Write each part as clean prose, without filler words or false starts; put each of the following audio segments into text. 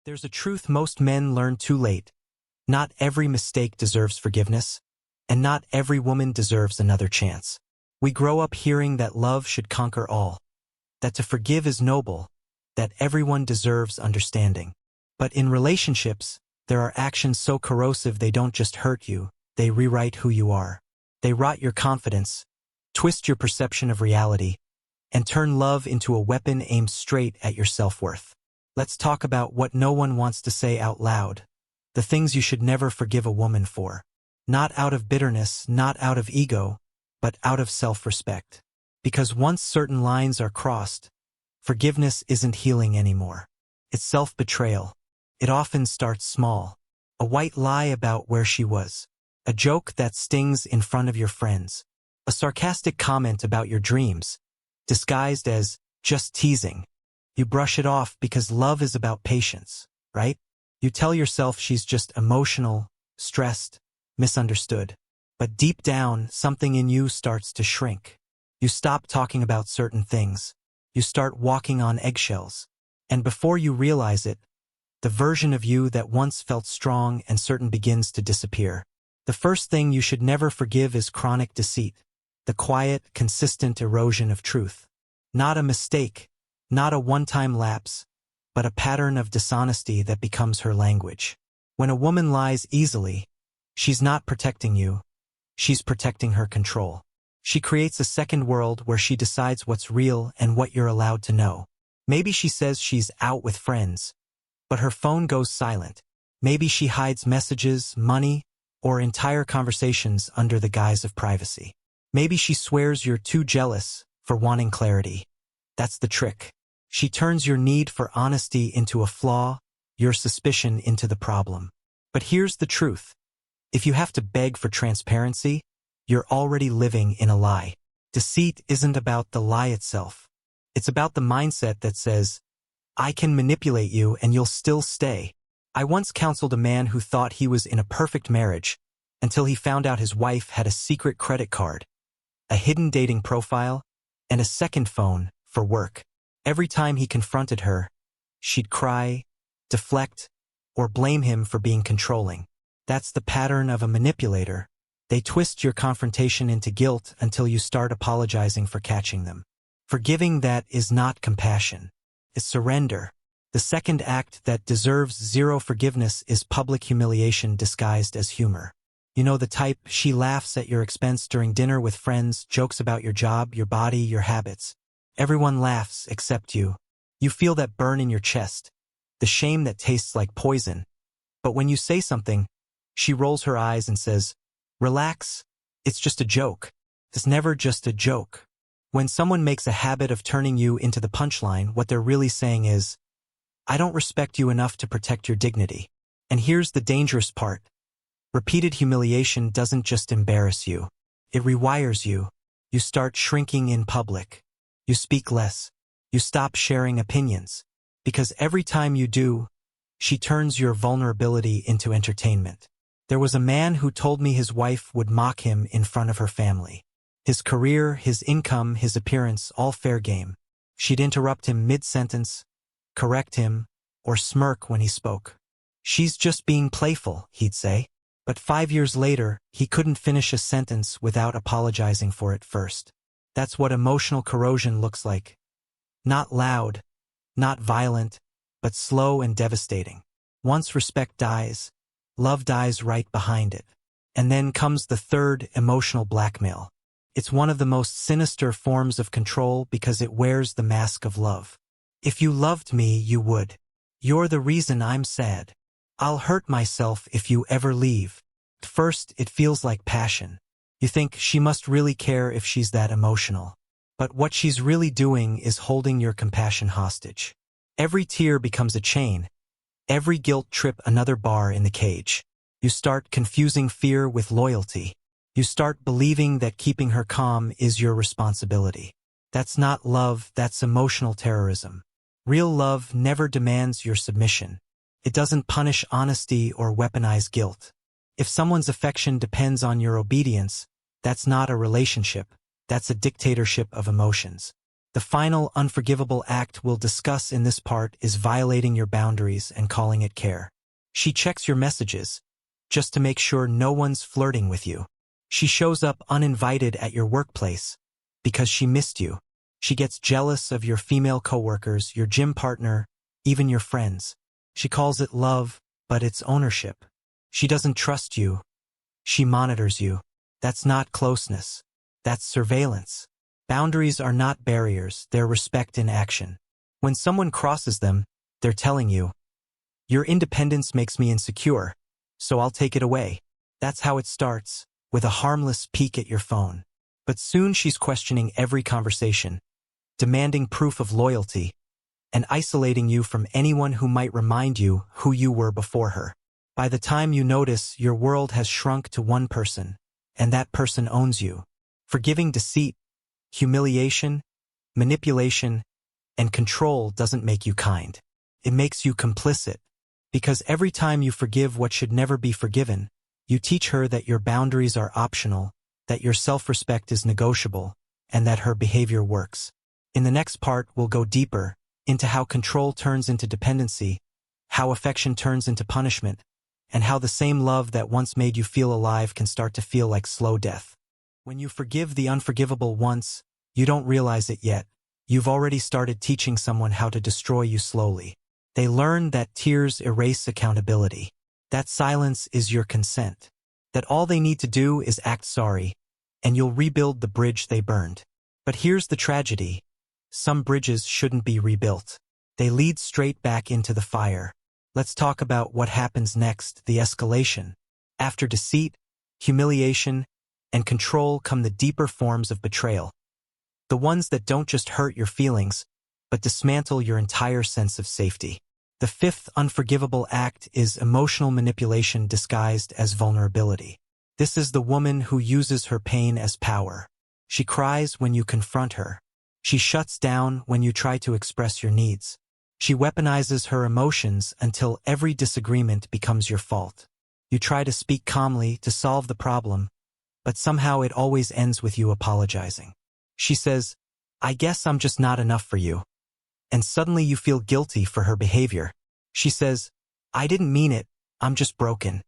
There's a truth most men learn too late. Not every mistake deserves forgiveness, and not every woman deserves another chance. We grow up hearing that love should conquer all, that to forgive is noble, that everyone deserves understanding. But in relationships, there are actions so corrosive they don't just hurt you, they rewrite who you are. They rot your confidence, twist your perception of reality, and turn love into a weapon aimed straight at your self-worth. Let's talk about what no one wants to say out loud, the things you should never forgive a woman for. Not out of bitterness, not out of ego, but out of self-respect. Because once certain lines are crossed, forgiveness isn't healing anymore. It's self-betrayal. It often starts small. A white lie about where she was. A joke that stings in front of your friends. A sarcastic comment about your dreams, disguised as just teasing. You brush it off because love is about patience, right? You tell yourself she's just emotional, stressed, misunderstood. But deep down, something in you starts to shrink. You stop talking about certain things. You start walking on eggshells. And before you realize it, the version of you that once felt strong and certain begins to disappear. The first thing you should never forgive is chronic deceit. The quiet, consistent erosion of truth. Not a mistake, not a one-time lapse, but a pattern of dishonesty that becomes her language. When a woman lies easily, she's not protecting you, she's protecting her control. She creates a second world where she decides what's real and what you're allowed to know. Maybe she says she's out with friends, but her phone goes silent. Maybe she hides messages, money, or entire conversations under the guise of privacy. Maybe she swears you're too jealous for wanting clarity. That's the trick. She turns your need for honesty into a flaw, your suspicion into the problem. But here's the truth. If you have to beg for transparency, you're already living in a lie. Deceit isn't about the lie itself. It's about the mindset that says, I can manipulate you and you'll still stay. I once counseled a man who thought he was in a perfect marriage until he found out his wife had a secret credit card, a hidden dating profile, and a second phone for work. Every time he confronted her, she'd cry, deflect, or blame him for being controlling. That's the pattern of a manipulator. They twist your confrontation into guilt until you start apologizing for catching them. Forgiving that is not compassion. It's surrender. The second act that deserves zero forgiveness is public humiliation disguised as humor. You know the type, she laughs at your expense during dinner with friends, jokes about your job, your body, your habits. Everyone laughs except you. You feel that burn in your chest, the shame that tastes like poison. But when you say something, she rolls her eyes and says, relax, it's just a joke. It's never just a joke. When someone makes a habit of turning you into the punchline, what they're really saying is, I don't respect you enough to protect your dignity. And here's the dangerous part. Repeated humiliation doesn't just embarrass you. It rewires you. You start shrinking in public. You speak less. You stop sharing opinions. Because every time you do, she turns your vulnerability into entertainment. There was a man who told me his wife would mock him in front of her family. His career, his income, his appearance, all fair game. She'd interrupt him mid-sentence, correct him, or smirk when he spoke. She's just being playful, he'd say. But 5 years later, he couldn't finish a sentence without apologizing for it first. That's what emotional corrosion looks like. Not loud, not violent, but slow and devastating. Once respect dies, love dies right behind it. And then comes the third, emotional blackmail. It's one of the most sinister forms of control because it wears the mask of love. If you loved me, you would. You're the reason I'm sad. I'll hurt myself if you ever leave. At first, it feels like passion. You think she must really care if she's that emotional. But what she's really doing is holding your compassion hostage. Every tear becomes a chain. Every guilt trip another bar in the cage. You start confusing fear with loyalty. You start believing that keeping her calm is your responsibility. That's not love, that's emotional terrorism. Real love never demands your submission. It doesn't punish honesty or weaponize guilt. If someone's affection depends on your obedience, that's not a relationship, that's a dictatorship of emotions. The final unforgivable act we'll discuss in this part is violating your boundaries and calling it care. She checks your messages just to make sure no one's flirting with you. She shows up uninvited at your workplace because she missed you. She gets jealous of your female coworkers, your gym partner, even your friends. She calls it love, but it's ownership. She doesn't trust you. She monitors you. That's not closeness. That's surveillance. Boundaries are not barriers, they're respect in action. When someone crosses them, they're telling you, your independence makes me insecure, so I'll take it away. That's how it starts, with a harmless peek at your phone. But soon she's questioning every conversation, demanding proof of loyalty, and isolating you from anyone who might remind you who you were before her. By the time you notice, your world has shrunk to one person, and that person owns you. Forgiving deceit, humiliation, manipulation, and control doesn't make you kind. It makes you complicit. Because every time you forgive what should never be forgiven, you teach her that your boundaries are optional, that your self-respect is negotiable, and that her behavior works. In the next part, we'll go deeper into how control turns into dependency, how affection turns into punishment, and how the same love that once made you feel alive can start to feel like slow death. When you forgive the unforgivable once, you don't realize it yet. You've already started teaching someone how to destroy you slowly. They learn that tears erase accountability, that silence is your consent, that all they need to do is act sorry, and you'll rebuild the bridge they burned. But here's the tragedy. Some bridges shouldn't be rebuilt. They lead straight back into the fire. Let's talk about what happens next, the escalation. After deceit, humiliation, and control come the deeper forms of betrayal. The ones that don't just hurt your feelings, but dismantle your entire sense of safety. The fifth unforgivable act is emotional manipulation disguised as vulnerability. This is the woman who uses her pain as power. She cries when you confront her. She shuts down when you try to express your needs. She weaponizes her emotions until every disagreement becomes your fault. You try to speak calmly to solve the problem, but somehow it always ends with you apologizing. She says, I guess I'm just not enough for you. And suddenly you feel guilty for her behavior. She says, I didn't mean it, I'm just broken.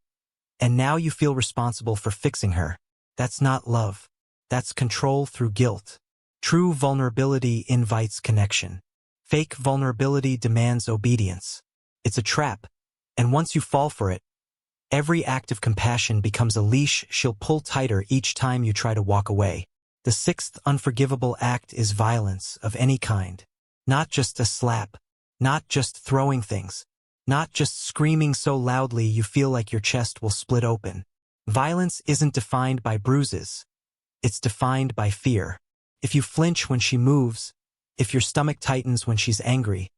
And now you feel responsible for fixing her. That's not love. That's control through guilt. True vulnerability invites connection. Fake vulnerability demands obedience. It's a trap, and once you fall for it, every act of compassion becomes a leash she'll pull tighter each time you try to walk away. The sixth unforgivable act is violence of any kind. Not just a slap, not just throwing things, not just screaming so loudly you feel like your chest will split open. Violence isn't defined by bruises. It's defined by fear. If you flinch when she moves, if your stomach tightens when she's angry,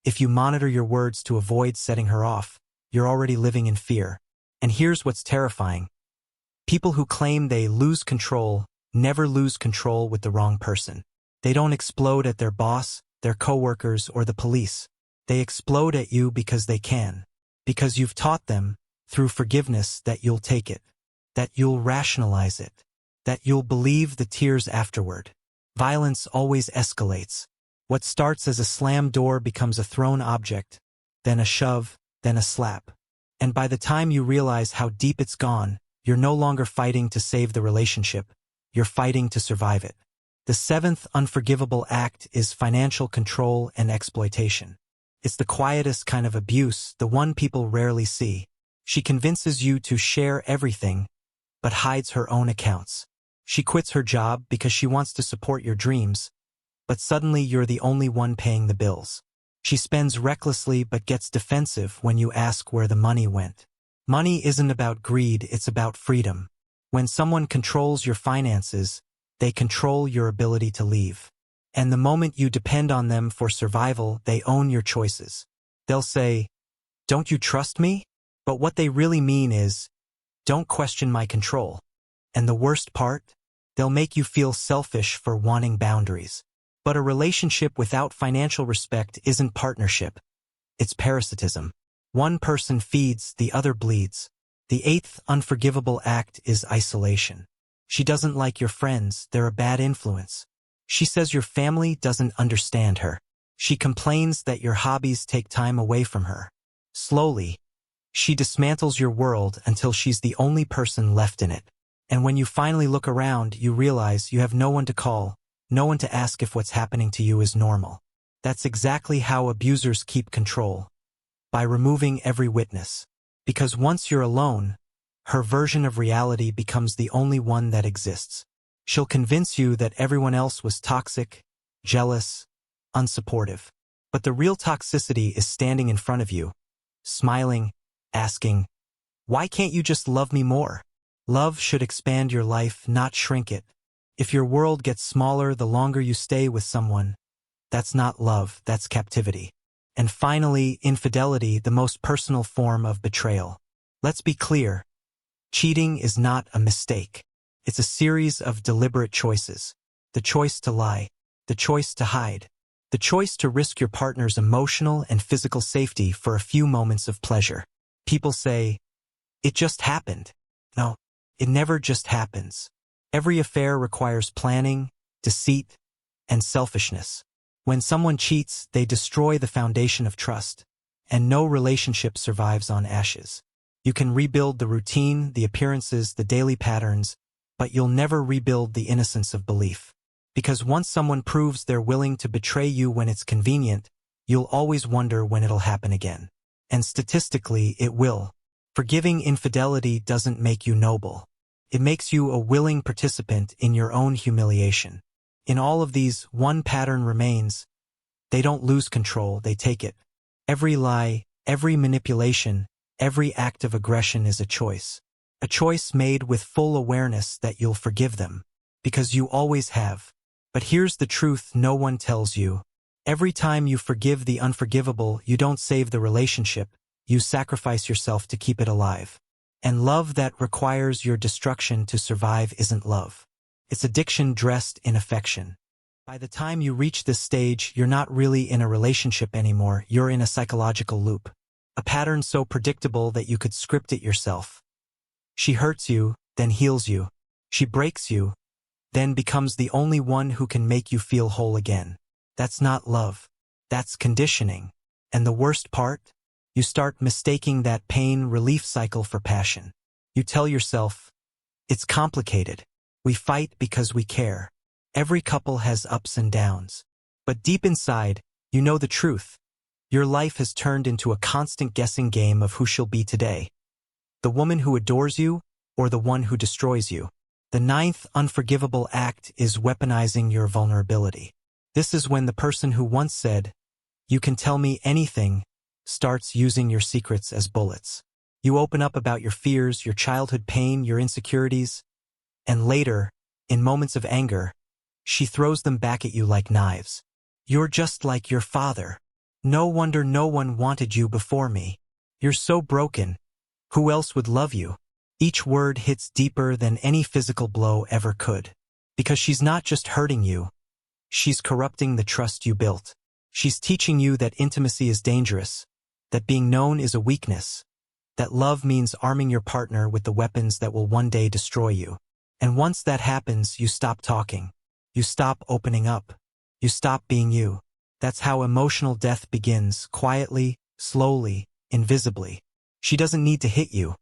if you monitor your words to avoid setting her off, you're already living in fear. And here's what's terrifying. People who claim they lose control never lose control with the wrong person. They don't explode at their boss, their coworkers, or the police. They explode at you because they can. Because you've taught them, through forgiveness, that you'll take it. That you'll rationalize it. That you'll believe the tears afterward. Violence always escalates. What starts as a slam door becomes a thrown object, then a shove, then a slap. And by the time you realize how deep it's gone, you're no longer fighting to save the relationship. You're fighting to survive it. The seventh unforgivable act is financial control and exploitation. It's the quietest kind of abuse, the one people rarely see. She convinces you to share everything, but hides her own accounts. She quits her job because she wants to support your dreams, but suddenly you're the only one paying the bills. She spends recklessly but gets defensive when you ask where the money went. Money isn't about greed, it's about freedom. When someone controls your finances, they control your ability to leave. And the moment you depend on them for survival, they own your choices. They'll say, "Don't you trust me?" But what they really mean is, "Don't question my control." And the worst part? They'll make you feel selfish for wanting boundaries. But a relationship without financial respect isn't partnership. It's parasitism. One person feeds, the other bleeds. The eighth unforgivable act is isolation. She doesn't like your friends, they're a bad influence. She says your family doesn't understand her. She complains that your hobbies take time away from her. Slowly, she dismantles your world until she's the only person left in it. And when you finally look around, you realize you have no one to call, no one to ask if what's happening to you is normal. That's exactly how abusers keep control. By removing every witness. Because once you're alone, her version of reality becomes the only one that exists. She'll convince you that everyone else was toxic, jealous, unsupportive. But the real toxicity is standing in front of you, smiling, asking, "Why can't you just love me more?" Love should expand your life, not shrink it. If your world gets smaller the longer you stay with someone, that's not love, that's captivity. And finally, infidelity, the most personal form of betrayal. Let's be clear. Cheating is not a mistake. It's a series of deliberate choices. The choice to lie, the choice to hide, the choice to risk your partner's emotional and physical safety for a few moments of pleasure. People say, "It just happened." No, it never just happens. Every affair requires planning, deceit, and selfishness. When someone cheats, they destroy the foundation of trust, and no relationship survives on ashes. You can rebuild the routine, the appearances, the daily patterns, but you'll never rebuild the innocence of belief. Because once someone proves they're willing to betray you when it's convenient, you'll always wonder when it'll happen again. And statistically, it will. Forgiving infidelity doesn't make you noble. It makes you a willing participant in your own humiliation. In all of these, one pattern remains. They don't lose control, they take it. Every lie, every manipulation, every act of aggression is a choice. A choice made with full awareness that you'll forgive them. Because you always have. But here's the truth no one tells you. Every time you forgive the unforgivable, you don't save the relationship, you sacrifice yourself to keep it alive. And love that requires your destruction to survive isn't love. It's addiction dressed in affection. By the time you reach this stage, you're not really in a relationship anymore, you're in a psychological loop. A pattern so predictable that you could script it yourself. She hurts you, then heals you. She breaks you, then becomes the only one who can make you feel whole again. That's not love. That's conditioning. And the worst part? You start mistaking that pain relief cycle for passion. You tell yourself, "It's complicated. We fight because we care." Every couple has ups and downs. But deep inside, you know the truth. Your life has turned into a constant guessing game of who she'll be today. The woman who adores you, or the one who destroys you. The ninth unforgivable act is weaponizing your vulnerability. This is when the person who once said, "You can tell me anything," starts using your secrets as bullets. You open up about your fears, your childhood pain, your insecurities, and later, in moments of anger, she throws them back at you like knives. "You're just like your father. No wonder no one wanted you before me. You're so broken. Who else would love you?" Each word hits deeper than any physical blow ever could. Because she's not just hurting you, she's corrupting the trust you built. She's teaching you that intimacy is dangerous, that being known is a weakness, that love means arming your partner with the weapons that will one day destroy you. And once that happens, you stop talking. You stop opening up. You stop being you. That's how emotional death begins, quietly, slowly, invisibly. She doesn't need to hit you.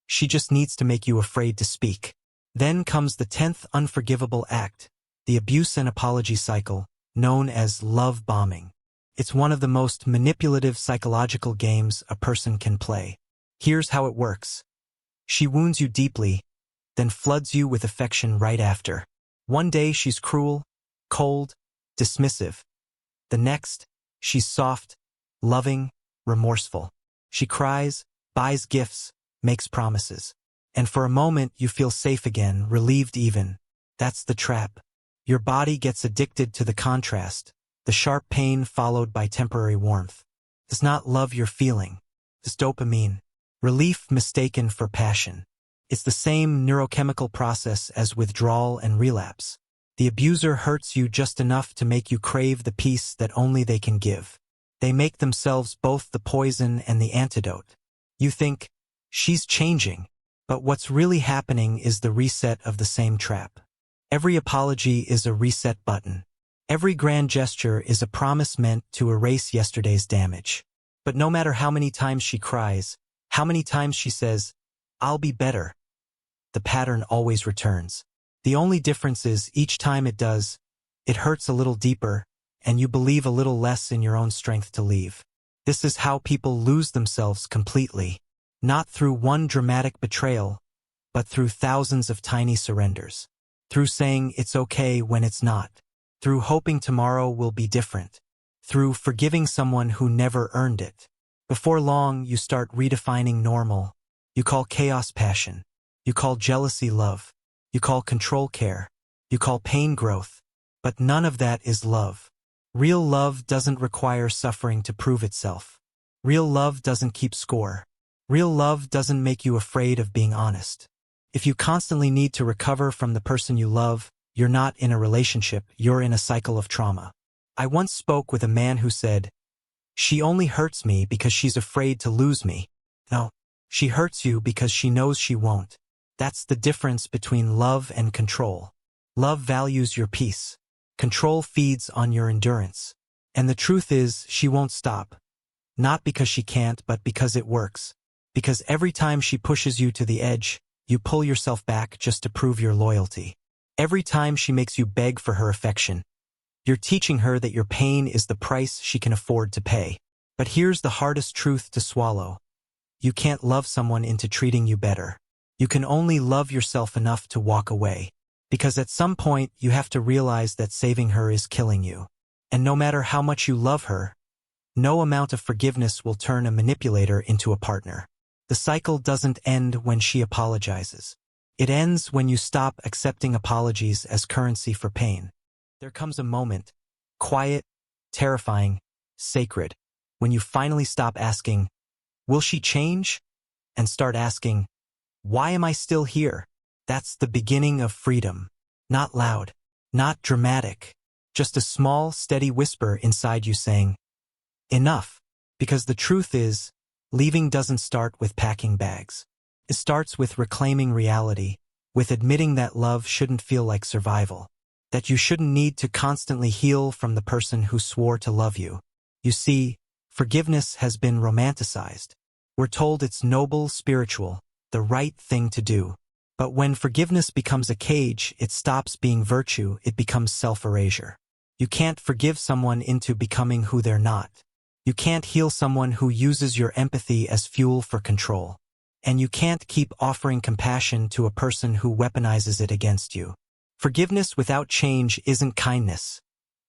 She just needs to make you afraid to speak. Then comes the 10th unforgivable act, the abuse and apology cycle, known as love bombing. It's one of the most manipulative psychological games a person can play. Here's how it works. She wounds you deeply, then floods you with affection right after. One day she's cruel, cold, dismissive. The next, she's soft, loving, remorseful. She cries, buys gifts, makes promises. And for a moment you feel safe again, relieved even. That's the trap. Your body gets addicted to the contrast, the sharp pain followed by temporary warmth. It's not love you're feeling. It's dopamine. Relief mistaken for passion. It's the same neurochemical process as withdrawal and relapse. The abuser hurts you just enough to make you crave the peace that only they can give. They make themselves both the poison and the antidote. You think, she's changing. But what's really happening is the reset of the same trap. Every apology is a reset button. Every grand gesture is a promise meant to erase yesterday's damage. But no matter how many times she cries, how many times she says, "I'll be better," the pattern always returns. The only difference is each time it does, it hurts a little deeper, and you believe a little less in your own strength to leave. This is how people lose themselves completely, not through one dramatic betrayal, but through thousands of tiny surrenders. Through saying it's okay when it's not. Through hoping tomorrow will be different. Through forgiving someone who never earned it. Before long, you start redefining normal. You call chaos passion. You call jealousy love. You call control care. You call pain growth. But none of that is love. Real love doesn't require suffering to prove itself. Real love doesn't keep score. Real love doesn't make you afraid of being honest. If you constantly need to recover from the person you love, you're not in a relationship, you're in a cycle of trauma. I once spoke with a man who said, "She only hurts me because she's afraid to lose me." No, she hurts you because she knows she won't. That's the difference between love and control. Love values your peace. Control feeds on your endurance. And the truth is, she won't stop. Not because she can't, but because it works. Because every time she pushes you to the edge, you pull yourself back just to prove your loyalty. Every time she makes you beg for her affection, you're teaching her that your pain is the price she can afford to pay. But here's the hardest truth to swallow. You can't love someone into treating you better. You can only love yourself enough to walk away. Because at some point, you have to realize that saving her is killing you. And no matter how much you love her, no amount of forgiveness will turn a manipulator into a partner. The cycle doesn't end when she apologizes. It ends when you stop accepting apologies as currency for pain. There comes a moment, quiet, terrifying, sacred, when you finally stop asking, "Will she change?" and start asking, "Why am I still here?" That's the beginning of freedom. Not loud, not dramatic, just a small, steady whisper inside you saying, "Enough." Because the truth is, leaving doesn't start with packing bags. It starts with reclaiming reality, with admitting that love shouldn't feel like survival, that you shouldn't need to constantly heal from the person who swore to love you. You see, forgiveness has been romanticized. We're told it's noble, spiritual, the right thing to do. But when forgiveness becomes a cage, it stops being virtue, it becomes self-erasure. You can't forgive someone into becoming who they're not. You can't heal someone who uses your empathy as fuel for control. And you can't keep offering compassion to a person who weaponizes it against you. Forgiveness without change isn't kindness.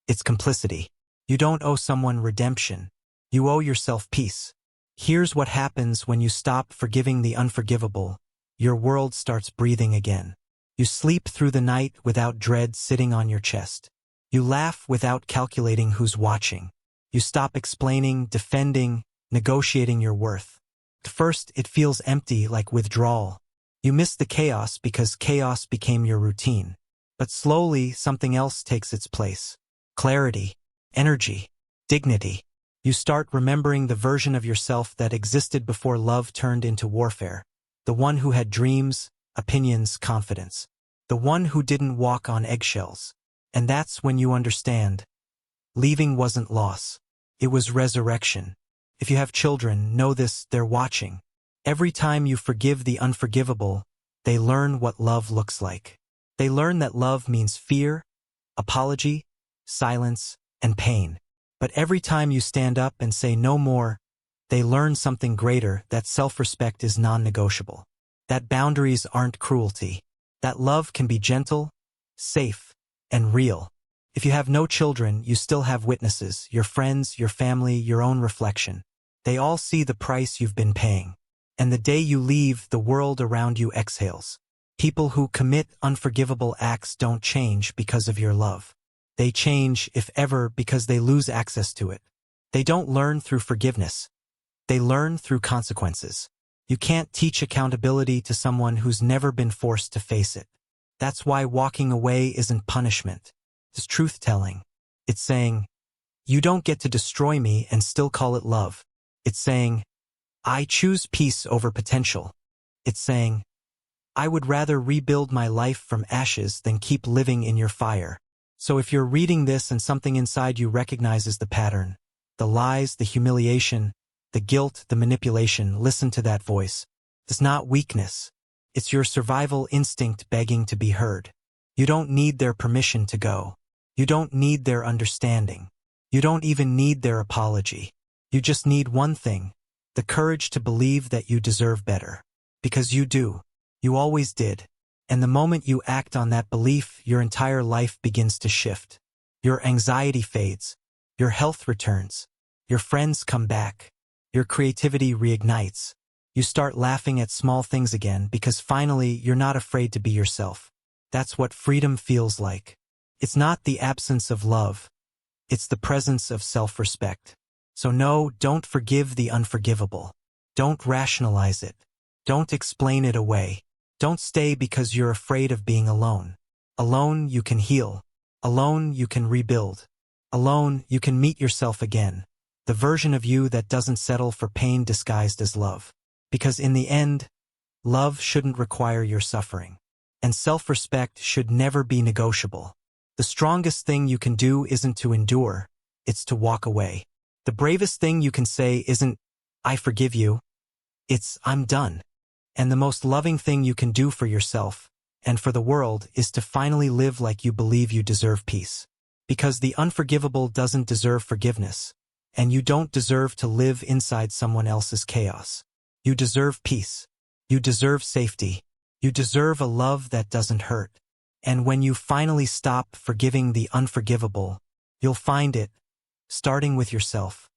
It's complicity. You don't owe someone redemption. You owe yourself peace. Here's what happens when you stop forgiving the unforgivable. Your world starts breathing again. You sleep through the night without dread sitting on your chest. You laugh without calculating who's watching. You stop explaining, defending, negotiating your worth. At first, it feels empty, like withdrawal. You miss the chaos because chaos became your routine. But slowly, something else takes its place. Clarity, energy, dignity. You start remembering the version of yourself that existed before love turned into warfare. The one who had dreams, opinions, confidence. The one who didn't walk on eggshells. And that's when you understand. Leaving wasn't loss. It was resurrection. If you have children, know this, they're watching. Every time you forgive the unforgivable, they learn what love looks like. They learn that love means fear, apology, silence, and pain. But every time you stand up and say no more, they learn something greater, that self-respect is non-negotiable. That boundaries aren't cruelty. That love can be gentle, safe, and real. If you have no children, you still have witnesses, your friends, your family, your own reflection. They all see the price you've been paying. And the day you leave, the world around you exhales. People who commit unforgivable acts don't change because of your love. They change, if ever, because they lose access to it. They don't learn through forgiveness. They learn through consequences. You can't teach accountability to someone who's never been forced to face it. That's why walking away isn't punishment. It's truth-telling. It's saying, you don't get to destroy me and still call it love. It's saying, I choose peace over potential. It's saying, I would rather rebuild my life from ashes than keep living in your fire. So if you're reading this and something inside you recognizes the pattern, the lies, the humiliation, the guilt, the manipulation, listen to that voice. It's not weakness. It's your survival instinct begging to be heard. You don't need their permission to go. You don't need their understanding. You don't even need their apology. You just need one thing: the courage to believe that you deserve better. Because you do. You always did. And the moment you act on that belief, your entire life begins to shift. Your anxiety fades. Your health returns. Your friends come back. Your creativity reignites. You start laughing at small things again because finally you're not afraid to be yourself. That's what freedom feels like. It's not the absence of love. It's the presence of self-respect. So no, don't forgive the unforgivable. Don't rationalize it. Don't explain it away. Don't stay because you're afraid of being alone. Alone, you can heal. Alone, you can rebuild. Alone, you can meet yourself again. The version of you that doesn't settle for pain disguised as love. Because in the end, love shouldn't require your suffering. And self-respect should never be negotiable. The strongest thing you can do isn't to endure, it's to walk away. The bravest thing you can say isn't, "I forgive you." It's, "I'm done." And the most loving thing you can do for yourself, and for the world, is to finally live like you believe you deserve peace. Because the unforgivable doesn't deserve forgiveness, and you don't deserve to live inside someone else's chaos. You deserve peace. You deserve safety. You deserve a love that doesn't hurt. And when you finally stop forgiving the unforgivable, you'll find it, starting with yourself.